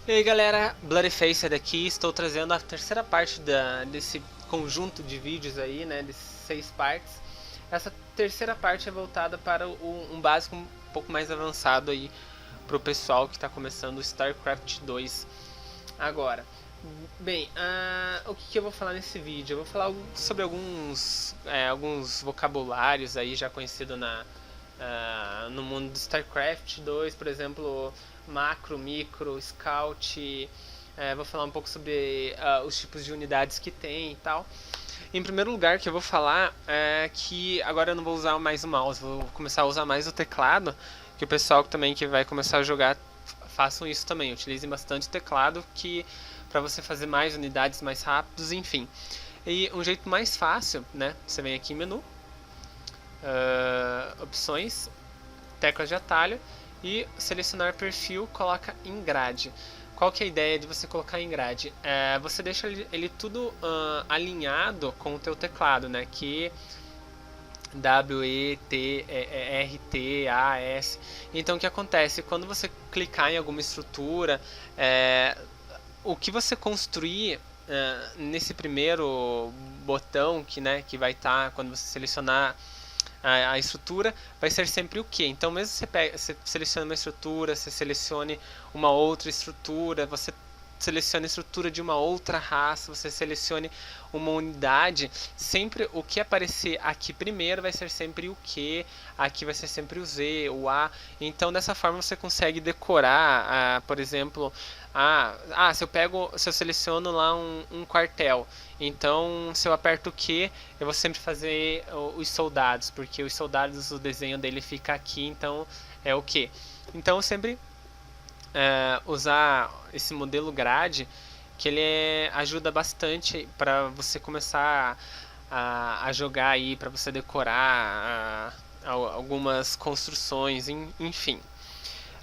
E aí galera, Bloodyfacer daqui, estou trazendo a terceira parte desse conjunto de vídeos aí, né, de 6 partes. Essa terceira parte é voltada para um básico um pouco mais avançado aí para o pessoal que está começando o StarCraft 2 agora. Bem, o que eu vou falar nesse vídeo? Eu vou falar sobre alguns vocabulários aí já conhecidos no mundo do StarCraft 2, por exemplo, macro, micro, scout. Vou falar um pouco sobre os tipos de unidades que tem e tal. Em primeiro lugar, que eu vou falar é que agora eu não vou usar mais o mouse, vou começar a usar mais o teclado, que o pessoal também que vai começar a jogar façam isso também, utilizem bastante o teclado que para você fazer mais unidades mais rápidos, enfim. E um jeito mais fácil, né? Você vem aqui em menu, opções, teclas de atalho e selecionar perfil, coloca em grade. Qual que é a ideia de você colocar em grade? Você deixa ele tudo alinhado com o teu teclado, né? Que W, E, T, R, T, A, S. Então o que acontece? Quando você clicar em alguma estrutura, o que você construir nesse primeiro botão que vai estar quando você selecionar a estrutura, vai ser sempre o que. Então mesmo você selecione uma estrutura, você selecione uma outra estrutura, você selecione a estrutura de uma outra raça, você selecione uma unidade, sempre o que aparecer aqui primeiro vai ser sempre o que, aqui vai ser sempre o Z, o A. Então dessa forma você consegue decorar, por exemplo, se eu seleciono lá um quartel, então se eu aperto o Q, eu vou sempre fazer os soldados, porque os soldados, o desenho dele fica aqui, então é o Q. Então sempre usar esse modelo grade, que ele ajuda bastante para você começar a jogar aí, para você decorar algumas construções, enfim.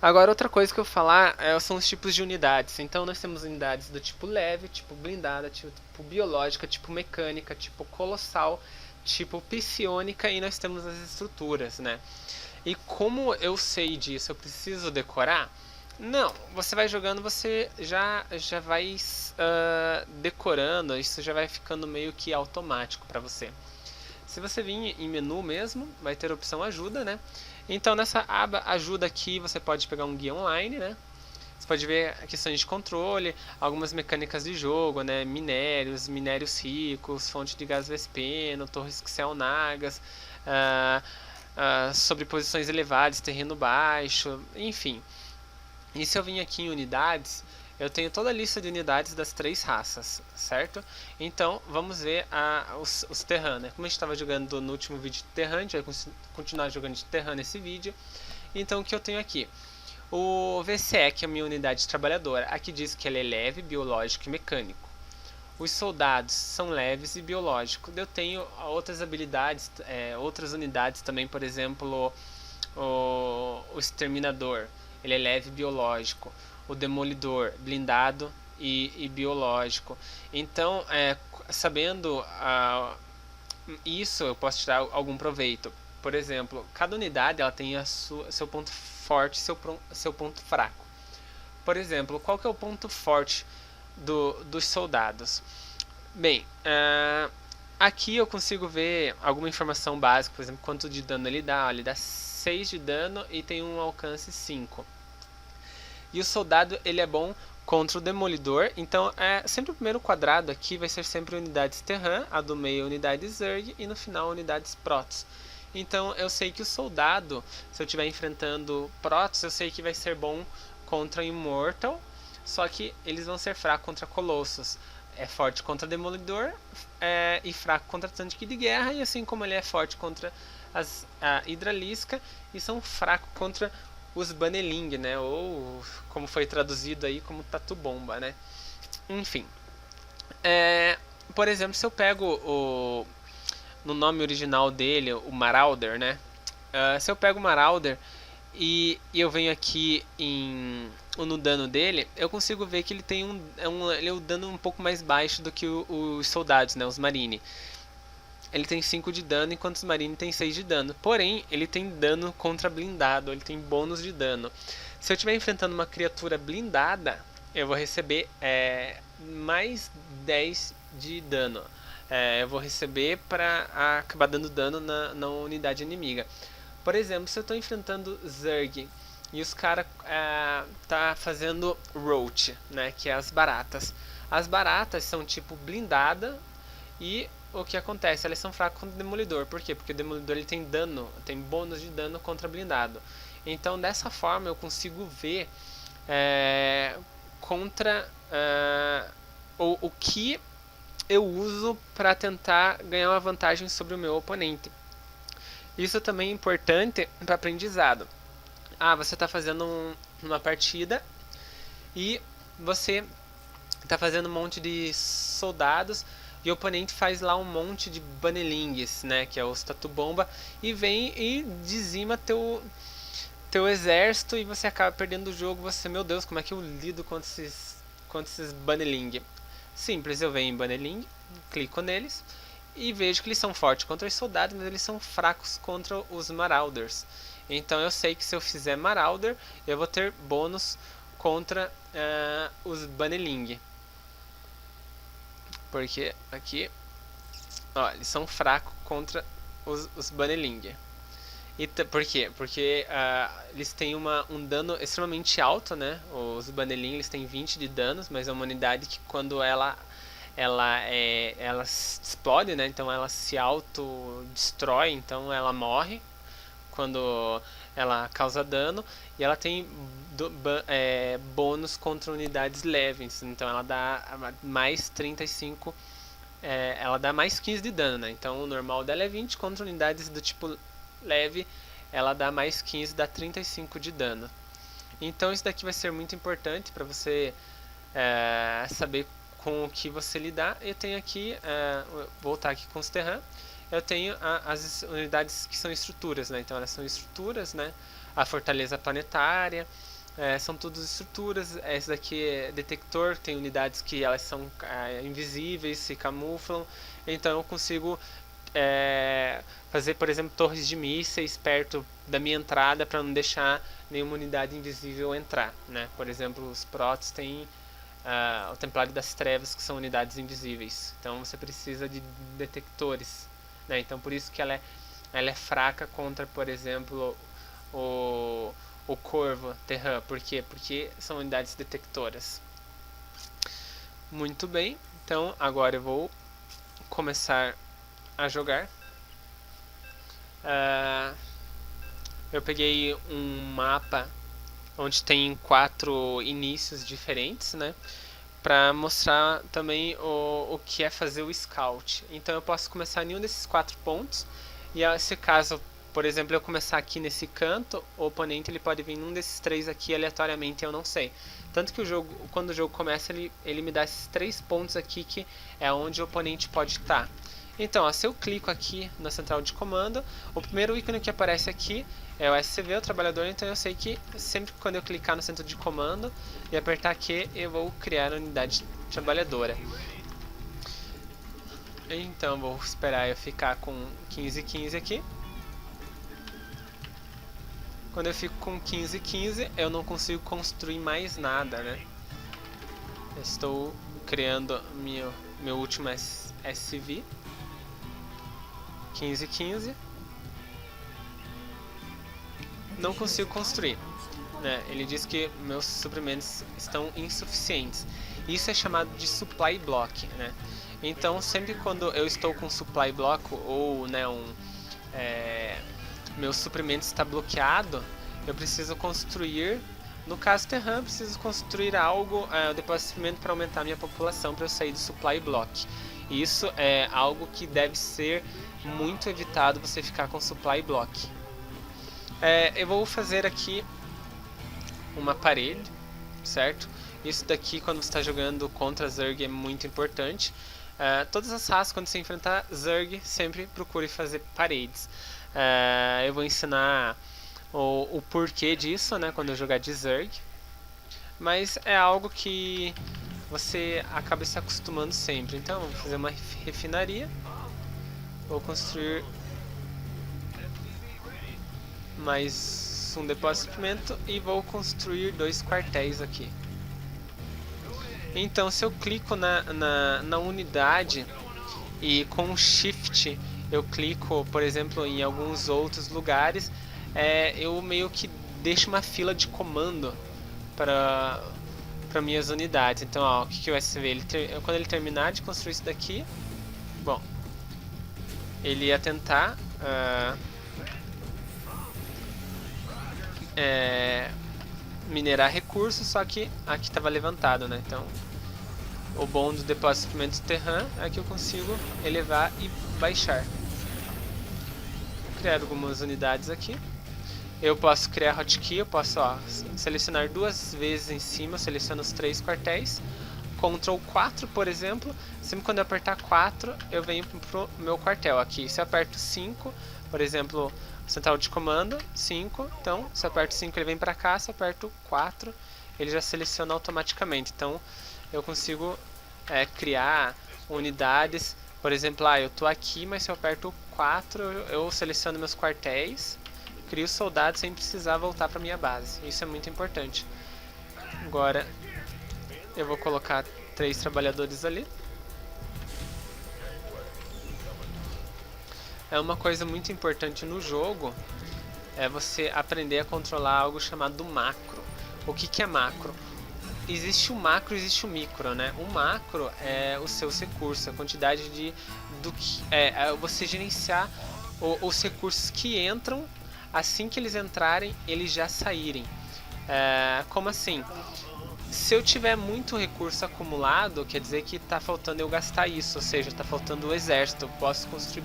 Agora outra coisa que eu vou falar são os tipos de unidades. Então nós temos unidades do tipo leve, tipo blindada, tipo biológica, tipo mecânica, tipo colossal, tipo psionica, e nós temos as estruturas, né? E como eu sei disso, eu preciso decorar? Não, você vai jogando, você já vai decorando, isso já vai ficando meio que automático para você. Se você vir em menu mesmo, vai ter a opção ajuda, né? Então nessa aba ajuda aqui você pode pegar um guia online, né? Você pode ver questões de controle, algumas mecânicas de jogo, né? Minérios ricos, fonte de gás vespeno, torres Xel'Nagas, sobre posições elevadas, terreno baixo, enfim. E se eu vim aqui em unidades, eu tenho toda a lista de unidades das 3 raças, certo? Então, vamos ver os Terran, né? Como a gente estava jogando no último vídeo de Terran, a gente vai continuar jogando de Terran nesse vídeo. Então, o que eu tenho aqui? O VCE, que é a minha unidade trabalhadora. Aqui diz que ele é leve, biológico e mecânico. Os soldados são leves e biológicos. Eu tenho outras habilidades, outras unidades também, por exemplo, o Exterminador. Ele é leve e biológico. O Demolidor, blindado e biológico. Então, sabendo isso, eu posso tirar algum proveito. Por exemplo, cada unidade ela tem seu ponto forte e seu ponto fraco. Por exemplo, qual que é o ponto forte dos soldados? Bem, aqui eu consigo ver alguma informação básica, por exemplo, quanto de dano ele dá. Ele dá 6 de dano e tem um alcance 5. E o soldado ele é bom contra o demolidor, então sempre o primeiro quadrado aqui vai ser sempre unidades Terran, a do meio unidades Zerg e no final unidades Protoss. Então eu sei que o soldado, se eu estiver enfrentando Protoss, eu sei que vai ser bom contra Immortal, só que eles vão ser fracos contra Colossus. É forte contra Demolidor e fraco contra tanque de guerra, e assim como ele é forte contra a Hidralisca e são fracos contra os Baneling, né? Ou como foi traduzido aí como Tatu Bomba, né? Enfim. Por exemplo, se eu pego no nome original dele, o Marauder, né? Se eu pego o Marauder e eu venho aqui no dano dele, eu consigo ver que ele tem ele é um dano um pouco mais baixo do que os soldados, né? Os Marine. Ele tem 5 de dano, enquanto os Marine tem 6 de dano. Porém, ele tem dano contra blindado, ele tem bônus de dano. Se eu estiver enfrentando uma criatura blindada, eu vou receber mais 10 de dano. Eu vou receber para acabar dando dano na unidade inimiga. Por exemplo, se eu estou enfrentando Zerg e os caras tá fazendo Roach, né, que é as baratas. As baratas são tipo blindada e o que acontece? Elas são fracas contra o Demolidor. Por quê? Porque o Demolidor ele tem dano, tem bônus de dano contra blindado. Então dessa forma eu consigo ver contra o que eu uso para tentar ganhar uma vantagem sobre o meu oponente. Isso também é importante para aprendizado. Você está fazendo uma partida e você está fazendo um monte de soldados e o oponente faz lá um monte de banelings, né, que é o tatu bomba, e vem e dizima teu exército e você acaba perdendo o jogo. Você, meu Deus, como é que eu lido contra esses baneling? Simples, eu venho em baneling, clico neles e vejo que eles são fortes contra os soldados, mas eles são fracos contra os marauders. Então eu sei que se eu fizer marauder, eu vou ter bônus contra os baneling. Porque aqui, ó, eles são fracos contra os baneling. E por quê? Porque eles têm um dano extremamente alto, né? Os baneling eles têm 20 de danos, mas é uma unidade que quando ela explode, né? Então ela se autodestrói, então ela morre quando ela causa dano, e ela tem bônus contra unidades leves, então ela dá mais 35, ela dá mais 15 de dano, né? Então o normal dela é 20, contra unidades do tipo leve ela dá mais 15, dá 35 de dano. Então isso daqui vai ser muito importante para você saber com o que você lidar. Eu tenho aqui, voltar aqui com os Terran, eu tenho as unidades que são estruturas, né? Então elas são estruturas, né? A fortaleza planetária, são todas estruturas. Esse daqui é detector, tem unidades que elas são invisíveis, se camuflam. Então eu consigo fazer, por exemplo, torres de mísseis perto da minha entrada para não deixar nenhuma unidade invisível entrar, né? Por exemplo, os Protoss têm o Templário das Trevas, que são unidades invisíveis. Então você precisa de detectores, né? Então por isso que ela é fraca contra, por exemplo, o Corvo Terran. Por quê? Porque são unidades detectoras. Muito bem, então agora eu vou começar a jogar. Eu peguei um mapa onde tem 4 inícios diferentes, né? Para mostrar também o que é fazer o scout. Então eu posso começar em um desses 4 pontos, e se caso, por exemplo, eu começar aqui nesse canto, o oponente ele pode vir num desses 3 aqui aleatoriamente, eu não sei. Tanto que o jogo, quando o jogo começa, ele me dá esses 3 pontos aqui que é onde o oponente pode estar. Então, se eu clico aqui na central de comando, o primeiro ícone que aparece aqui é o SCV, o trabalhador. Então eu sei que sempre quando eu clicar no centro de comando e apertar Q, eu vou criar a unidade trabalhadora. Então vou esperar eu ficar com 15 aqui. Quando eu fico com 15 eu não consigo construir mais nada, né? Eu estou criando meu último SV. 15, não consigo construir, né? Ele diz que meus suprimentos estão insuficientes. Isso é chamado de supply block, né? Então sempre quando eu estou com supply block ou, né, meu suprimento está bloqueado, eu preciso construir. No caso Terran, eu preciso construir algo, o depósito de suprimento para aumentar minha população, para eu sair do supply block. Isso é algo que deve ser muito evitado, você ficar com supply block. Eu vou fazer aqui uma parede, certo? Isso daqui, quando você está jogando contra Zerg, é muito importante. Todas as raças, quando você enfrentar Zerg, sempre procure fazer paredes. Eu vou ensinar o porquê disso, né, quando eu jogar de Zerg. Mas é algo que você acaba se acostumando sempre. Então, vou fazer uma refinaria. Vou construir mais um depósito de suprimento e vou construir 2 quartéis aqui. Então, se eu clico na unidade e com o Shift eu clico, por exemplo, em alguns outros lugares, eu meio que deixo uma fila de comando para minhas unidades. Então, ó, o que vai se ver? Quando ele terminar de construir isso daqui, bom, ele ia tentar minerar recursos, só que aqui estava levantado, né? Então, o bom do depósito de suprimentos Terran é que eu consigo elevar e baixar. Vou criar algumas unidades aqui. Eu posso criar hotkey, eu posso selecionar 2 vezes em cima, eu seleciono os 3 quartéis. Ctrl 4, por exemplo, sempre quando eu apertar 4, eu venho pro meu quartel aqui. Se eu aperto 5, por exemplo, central de comando, 5, então se eu aperto 5 ele vem para cá, se eu aperto 4 ele já seleciona automaticamente. Então eu consigo criar unidades, por exemplo, eu tô aqui, mas se eu aperto 4 eu seleciono meus quartéis, crio soldados sem precisar voltar para minha base. Isso é muito importante. Agora eu vou colocar 3 trabalhadores ali. Uma coisa muito importante no jogo é você aprender a controlar algo chamado macro. O que é macro? Existe o macro e existe o micro, né? O macro é os seus recursos, a quantidade você gerenciar os recursos que entram, assim que eles entrarem, eles já saírem. Como assim? Se eu tiver muito recurso acumulado, quer dizer que está faltando eu gastar isso, ou seja, está faltando o exército. Eu posso construir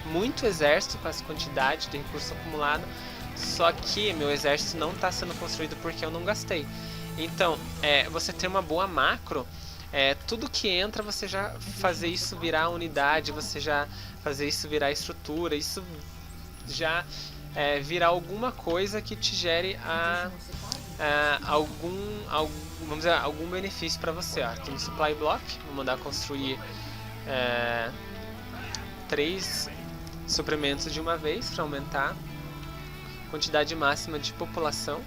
muito exército com essa quantidade de recurso acumulado, só que meu exército não está sendo construído porque eu não gastei. Então, você ter uma boa macro, tudo que entra você já fazer isso virar unidade, você já fazer isso virar estrutura, isso já virar alguma coisa que te gere algum benefício para você. Aqui no supply block, vou mandar construir 3 suprimentos de uma vez para aumentar a quantidade máxima de população.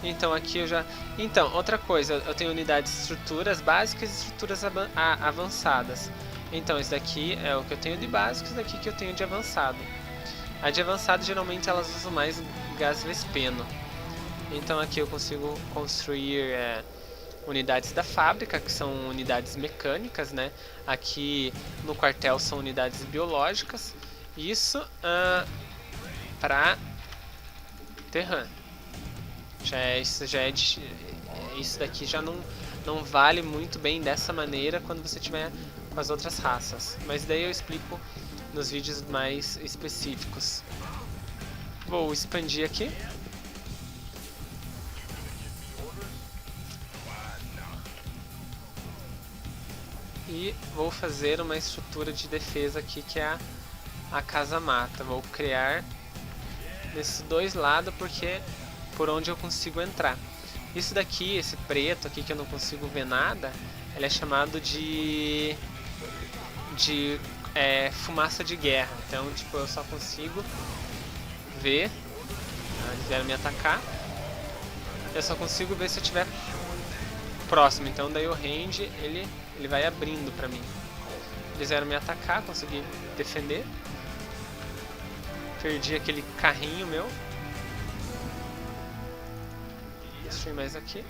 Então aqui eu já... Então, outra coisa, eu tenho unidades de estruturas básicas e estruturas avançadas. Então, esse daqui é o que eu tenho de básico, esse daqui que eu tenho de avançado. A de avançado, geralmente, elas usam mais gás vespeno. Então aqui eu consigo construir unidades da fábrica, que são unidades mecânicas, né? Aqui no quartel são unidades biológicas. Isso para Terran. Isso daqui já não vale muito bem dessa maneira quando você tiver com as outras raças. Mas daí eu explico nos vídeos mais específicos. Vou expandir aqui. E vou fazer uma estrutura de defesa aqui que é a casa-mata. Vou criar nesses 2 lados porque por onde eu consigo entrar. Isso daqui, esse preto aqui que eu não consigo ver nada, ele é chamado de fumaça de guerra. Então, tipo, eu só consigo ver. Eles vieram me atacar. Eu só consigo ver se eu estiver próximo. Então, daí o range ele vai abrindo pra mim. Eles vieram me atacar, consegui defender. Perdi aquele carrinho meu. Destruir mais aqui.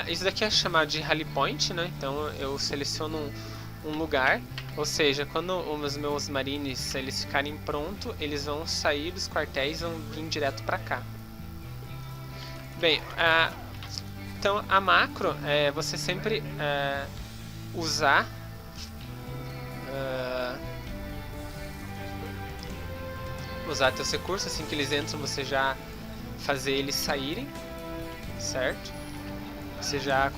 Isso daqui é chamado de rally point, né? Então eu seleciono um lugar, ou seja, quando os meus marines eles ficarem prontos, eles vão sair dos quartéis e vão vir direto para cá. Bem, então a macro é você sempre usar teus recursos, assim que eles entram você já fazer eles saírem, certo? Você já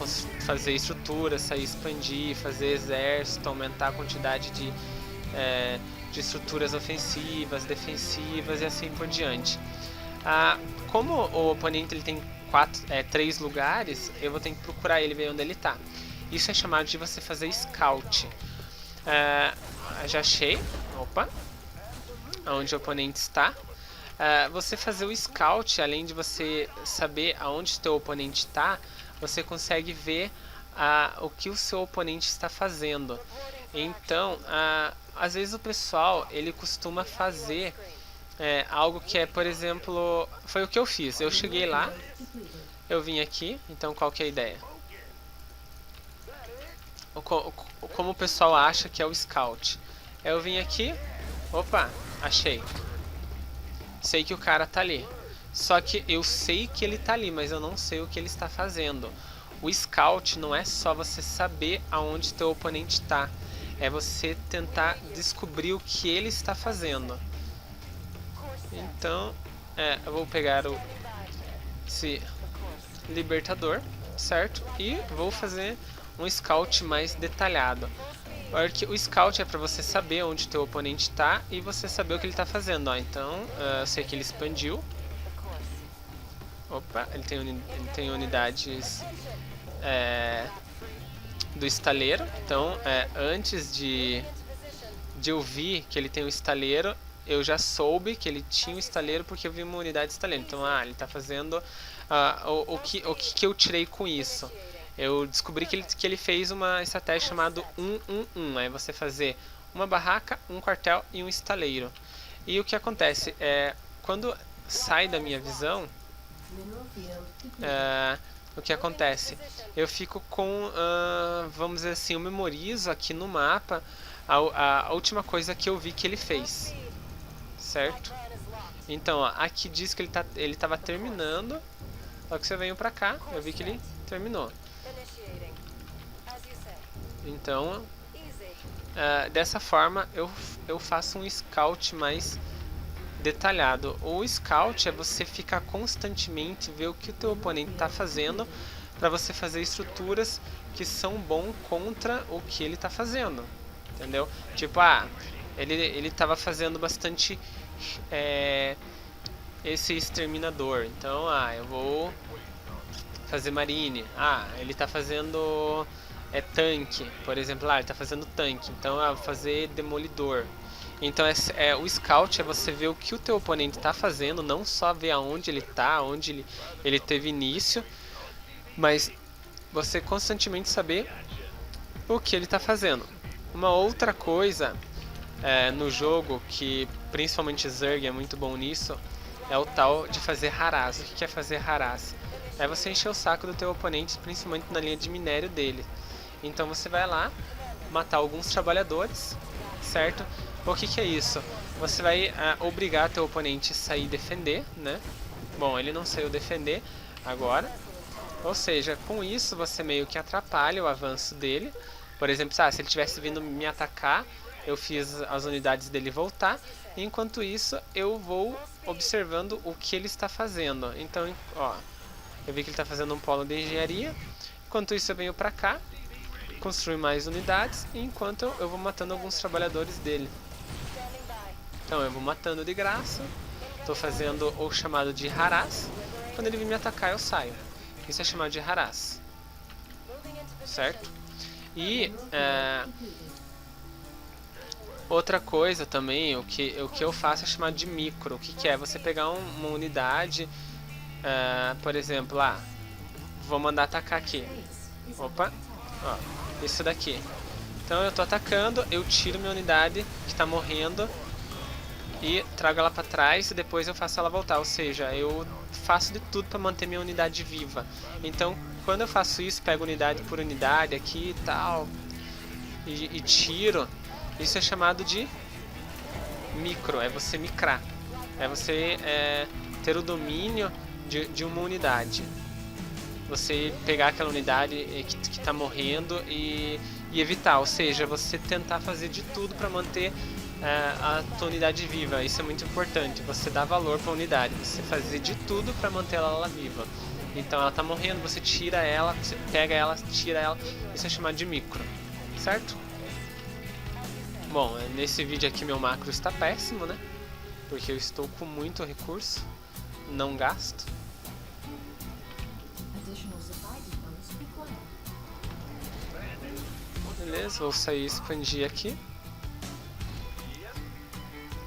fazer estrutura, sair expandir, fazer exército, aumentar a quantidade de estruturas ofensivas, defensivas e assim por diante. Como o oponente ele tem 3 lugares, eu vou ter que procurar ele, ver onde ele está. Isso é chamado de você fazer scout. Já achei, onde o oponente está. Você fazer o scout, além de você saber aonde o teu oponente está, você consegue ver o que o seu oponente está fazendo. Então, às vezes o pessoal ele costuma fazer algo que é, por exemplo, foi o que eu fiz. Eu cheguei lá, eu vim aqui, então qual que é a ideia? Como o pessoal acha que é o scout. Eu vim aqui, opa, achei. Sei que o cara tá ali. Só que eu sei que ele tá ali, mas eu não sei o que ele está fazendo. O scout não é só você saber aonde teu oponente tá. É você tentar descobrir o que ele está fazendo. Então, eu vou pegar esse libertador, certo? E vou fazer um scout mais detalhado. Porque o scout é para você saber onde teu oponente está e você saber o que ele está fazendo. Ó. Então, eu sei que ele expandiu. Opa, ele tem unidades do estaleiro. Então, antes de eu ver que ele tem um estaleiro, eu já soube que ele tinha um estaleiro porque eu vi uma unidade de estaleiro. Então, ele está fazendo... o que eu tirei com isso? Eu descobri que ele fez uma estratégia chamada 1-1-1. Aí você fazer uma barraca, um quartel e um estaleiro. E o que acontece? Quando sai da minha visão, o que acontece? Eu fico com, vamos dizer assim, eu memorizo aqui no mapa a última coisa que eu vi que ele fez. Certo? Então, ó, aqui diz que ele estava terminando. Só que se eu venho pra cá, eu vi que ele terminou. Então, dessa forma eu faço um scout mais detalhado. O scout é você ficar constantemente ver o que o teu oponente está fazendo para você fazer estruturas que são bom contra o que ele está fazendo, entendeu? Tipo, ele estava fazendo bastante esse exterminador, então eu vou fazer marine. Ele está fazendo tanque, por exemplo, ele está fazendo tanque, então eu vou fazer demolidor. Então o scout é você ver o que o teu oponente está fazendo, não só ver aonde ele está, onde ele teve início, mas você constantemente saber o que ele está fazendo. Uma outra coisa no jogo, que principalmente Zerg é muito bom nisso, é o tal de fazer harass. O que é fazer harass? É você encher o saco do teu oponente, principalmente na linha de minério dele. Então você vai lá, matar alguns trabalhadores, certo? O que é isso? Você vai obrigar teu oponente a sair defender, né? Bom, ele não saiu defender agora. Ou seja, com isso você meio que atrapalha o avanço dele. Por exemplo, se ele tivesse vindo me atacar, eu fiz as unidades dele voltar. Enquanto isso, eu vou observando o que ele está fazendo. Então, ó, eu vi que ele está fazendo um polo de engenharia. Enquanto isso, eu venho pra cá, construir mais unidades, enquanto eu vou matando alguns trabalhadores dele. Então, eu vou matando de graça. Estou fazendo o chamado de harass. Quando ele vir me atacar, eu saio. Isso é chamado de harass. Certo? E outra coisa também, o que eu faço é chamado de micro. O que é? Você pegar uma unidade, por exemplo, vou mandar atacar aqui. Opa, ó, isso daqui. Então eu tô atacando, eu tiro minha unidade que está morrendo e trago ela para trás e depois eu faço ela voltar. Ou seja, eu faço de tudo para manter minha unidade viva. Então, quando eu faço isso, pego unidade por unidade aqui e tal, e tiro. Isso é chamado de micro, é você micrar. É você ter o domínio de uma unidade. Você pegar aquela unidade que está morrendo e evitar. Ou seja, você tentar fazer de tudo para manter a tua unidade viva. Isso é muito importante. Você dá valor para a unidade. Você fazer de tudo para manter ela viva. Então ela está morrendo, você tira ela, você pega ela, tira ela. Isso é chamado de micro. Certo? Bom, nesse vídeo aqui meu macro está péssimo, né? Porque eu estou com muito recurso, não gasto. Beleza, vou sair e expandir aqui.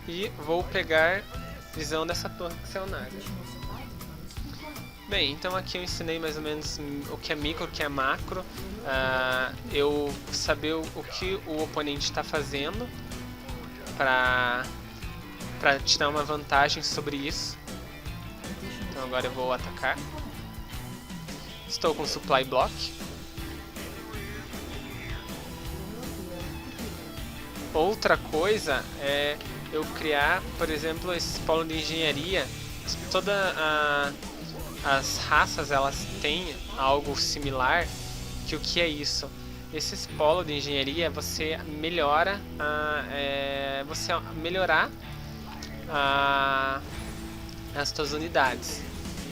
E vou pegar visão dessa torre que saiu na área. Bem, então aqui eu ensinei mais ou menos o que é micro, o que é macro, eu saber o que o oponente está fazendo para te dar uma vantagem sobre isso. Então agora eu vou atacar. Estou com Supply Block. Outra coisa é eu criar, por exemplo, esse polo de engenharia. As raças elas têm algo similar, que o que é isso? Esses polos de engenharia é você melhorar as suas unidades.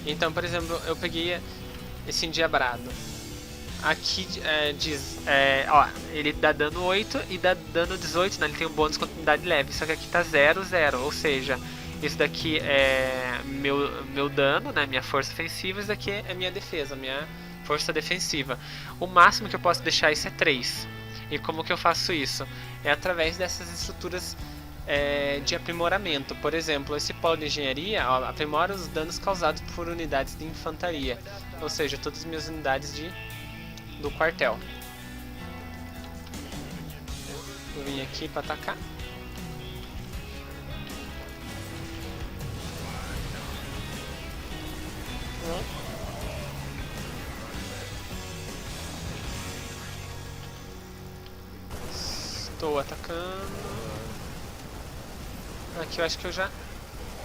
Então, por exemplo, eu peguei esse endiabrado. Aqui diz, ele dá dano 8 e dá dano 18, né? Ele tem um bônus contra unidade leve, só que aqui tá 0, 0, ou seja, isso daqui é meu dano, né? Minha força ofensiva, isso daqui é minha defesa, minha força defensiva. O máximo que eu posso deixar isso é 3. E como que eu faço isso? É através dessas estruturas de aprimoramento. Por exemplo, esse polo de engenharia aprimora os danos causados por unidades de infantaria, ou seja, todas as minhas unidades do quartel. Eu vim aqui para atacar. Estou atacando. Aqui eu acho que eu já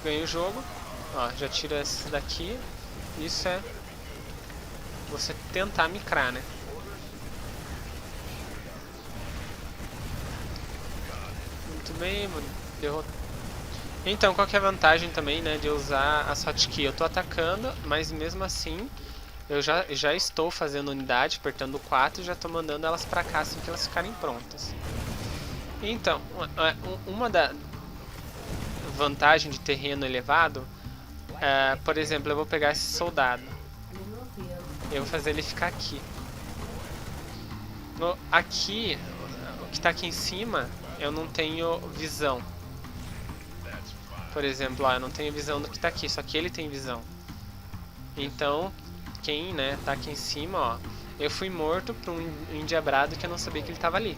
ganhei o jogo. Ó, já tiro esse daqui. Isso é você tentar micrar, né? Muito bem, vou derrotar. Então, qual que é a vantagem também, né, de usar a hotkey? Eu tô atacando, mas mesmo assim eu já estou fazendo unidade, apertando 4 e já tô mandando elas pra cá assim que elas ficarem prontas. Então, uma da vantagem de terreno elevado, por exemplo, eu vou pegar esse soldado. Eu vou fazer ele ficar aqui. Aqui, o que está aqui em cima, eu não tenho visão. Por exemplo, eu não tenho visão do que está aqui, só que ele tem visão. Então, quem tá aqui em cima, ó, eu fui morto por um endiabrado que eu não sabia que ele estava ali.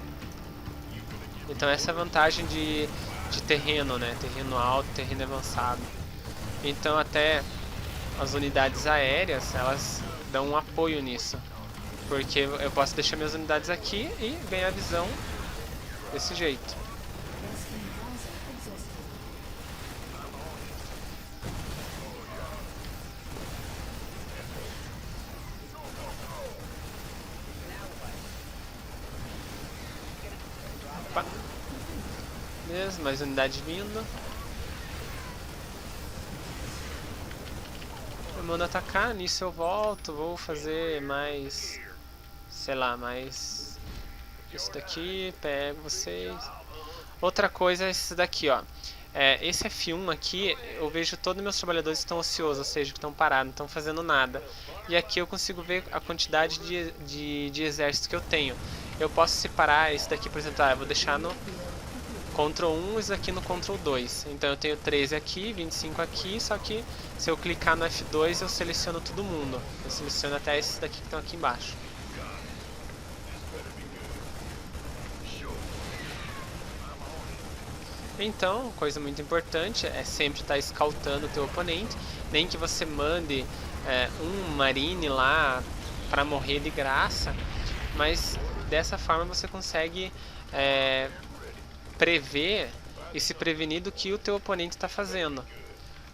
Então essa é a vantagem de terreno, né? Terreno alto, terreno avançado. Então até as unidades aéreas, elas dão um apoio nisso. Porque eu posso deixar minhas unidades aqui e ganhar visão desse jeito. Opa. Beleza, mais unidade vindo. Eu mando atacar, nisso eu volto, vou fazer mais, sei lá, mais isso daqui, pego vocês. Outra coisa é esse daqui, ó. Esse F1 aqui, eu vejo todos meus trabalhadores que estão ociosos, ou seja, que estão parados, não estão fazendo nada. E aqui eu consigo ver a quantidade de exército que eu tenho. Eu posso separar esse daqui, por exemplo, eu vou deixar no Ctrl 1 e isso aqui no Ctrl 2. Então eu tenho 13 aqui, 25 aqui, só que se eu clicar no F2 eu seleciono todo mundo. Eu seleciono até esses daqui que estão aqui embaixo. Então, coisa muito importante é sempre estar escautando o teu oponente. Nem que você mande um marine lá para morrer de graça, mas dessa forma você consegue prever e se prevenir do que o teu oponente está fazendo.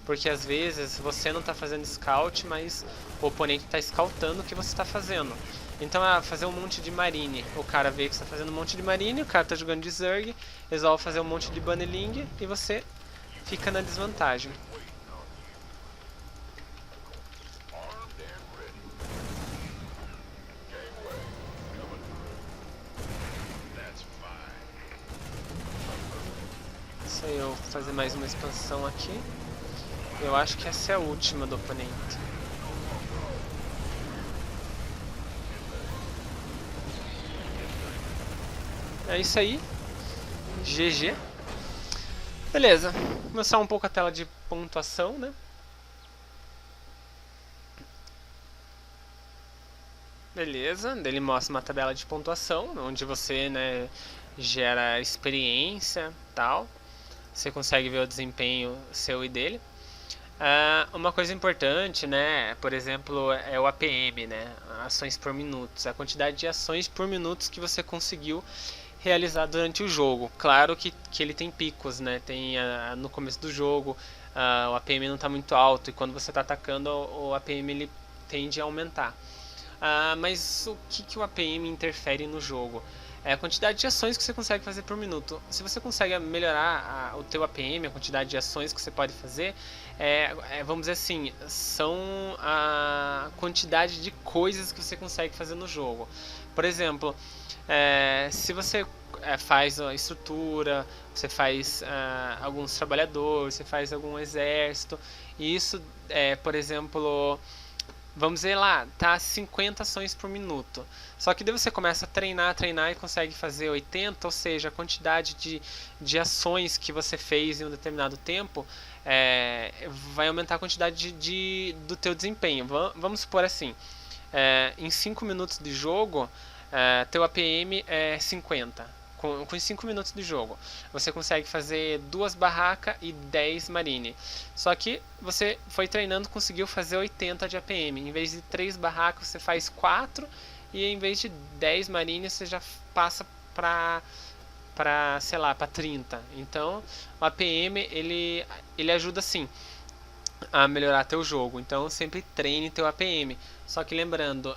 Porque às vezes você não está fazendo scout, mas o oponente está scoutando o que você está fazendo. Então, fazer um monte de marine. O cara vê que você está fazendo um monte de marine, o cara está jogando de Zerg, resolve fazer um monte de Baneling e você fica na desvantagem. Isso aí, eu vou fazer mais uma expansão aqui. Eu acho que essa é a última do oponente. É isso aí. GG. Beleza. Vou mostrar um pouco a tela de pontuação, né? Beleza, ele mostra uma tabela de pontuação, onde você, né, gera experiência, tal. Você consegue ver o desempenho seu e dele. Uma coisa importante, né, por exemplo, é o APM, né, ações por minutos, a quantidade de ações por minutos que você conseguiu realizar durante o jogo. Claro que ele tem picos, né, tem no começo do jogo o APM não está muito alto e quando você está atacando o APM ele tende a aumentar. Mas o que o APM interfere no jogo? É a quantidade de ações que você consegue fazer por minuto. Se você consegue melhorar o teu APM, a quantidade de ações que você pode fazer, vamos dizer assim, são a quantidade de coisas que você consegue fazer no jogo. Por exemplo, se você faz a estrutura, você faz alguns trabalhadores, você faz algum exército, e isso, por exemplo, vamos dizer lá, tá 50 ações por minuto. Só que daí você começa a treinar e consegue fazer 80, ou seja, a quantidade de ações que você fez em um determinado tempo vai aumentar a quantidade do teu desempenho. Vamos supor assim, em 5 minutos de jogo, teu APM é 50. Com 5 minutos de jogo, você consegue fazer 2 barracas e 10 marine. Só que você foi treinando, conseguiu fazer 80 de APM. Em vez de 3 barracas, você faz 4. E em vez de 10 marine, você já passa para sei lá, para 30. Então, o APM, ele ajuda sim a melhorar teu jogo. Então sempre treine teu APM. Só que lembrando,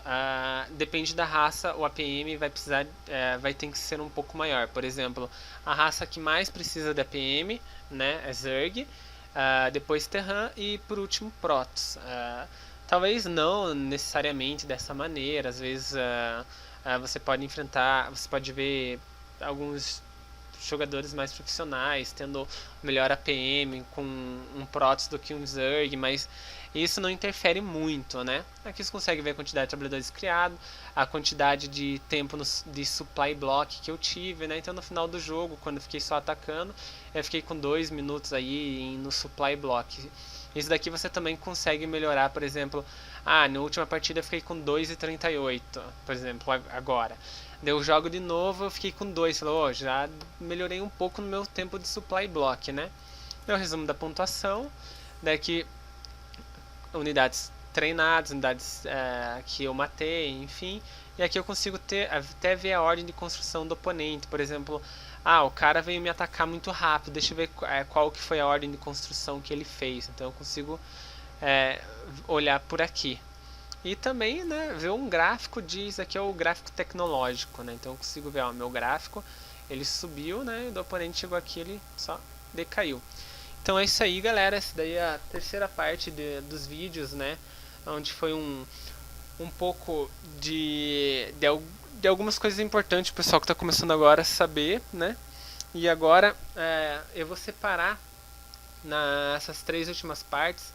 depende da raça, o APM vai ter que ser um pouco maior. Por exemplo, a raça que mais precisa de APM, né, é Zerg, depois Terran e por último Protoss. Talvez não necessariamente dessa maneira. Às vezes você pode ver alguns jogadores mais profissionais tendo melhor APM com um Protoss do que um Zerg, mas isso não interfere muito, né? Aqui você consegue ver a quantidade de trabalhadores criados, a quantidade de tempo de supply block que eu tive, né? Então no final do jogo, quando eu fiquei só atacando, eu fiquei com 2 minutos aí no supply block. Isso daqui você também consegue melhorar, por exemplo, na última partida eu fiquei com 2,38, por exemplo, agora. Daí eu jogo de novo, eu fiquei com 2, falou, já melhorei um pouco no meu tempo de supply block, né? Daí o resumo da pontuação, daqui unidades treinadas, unidades que eu matei, enfim. E aqui eu consigo até ver a ordem de construção do oponente, por exemplo, o cara veio me atacar muito rápido, deixa eu ver qual que foi a ordem de construção que ele fez. Então eu consigo olhar por aqui. E também, né, ver um gráfico isso aqui é o gráfico tecnológico, né? Então eu consigo ver, meu gráfico, ele subiu, né, e do oponente chegou aqui, ele só decaiu. Então é isso aí, galera, essa daí é a terceira parte dos vídeos, né, onde foi um pouco de algumas coisas importantes o pessoal que está começando agora a saber, né? E agora eu vou separar nessas 3 últimas partes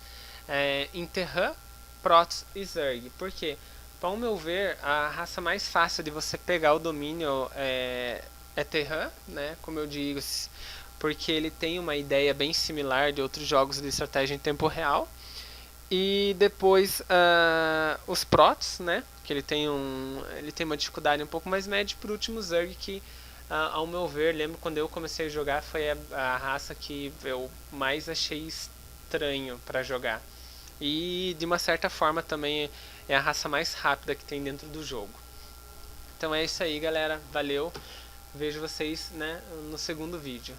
em Terran, Protoss e Zerg. Por quê? Para o meu ver, a raça mais fácil de você pegar o domínio é Terran, né? Como eu digo, porque ele tem uma ideia bem similar de outros jogos de estratégia em tempo real. E depois os Protoss, né? Que ele tem uma dificuldade um pouco mais média. Por último, o Zerg, que ao meu ver, lembro quando eu comecei a jogar, foi a raça que eu mais achei estranho para jogar. E de uma certa forma também é a raça mais rápida que tem dentro do jogo. Então é isso aí, galera. Valeu. Vejo vocês, né, no segundo vídeo.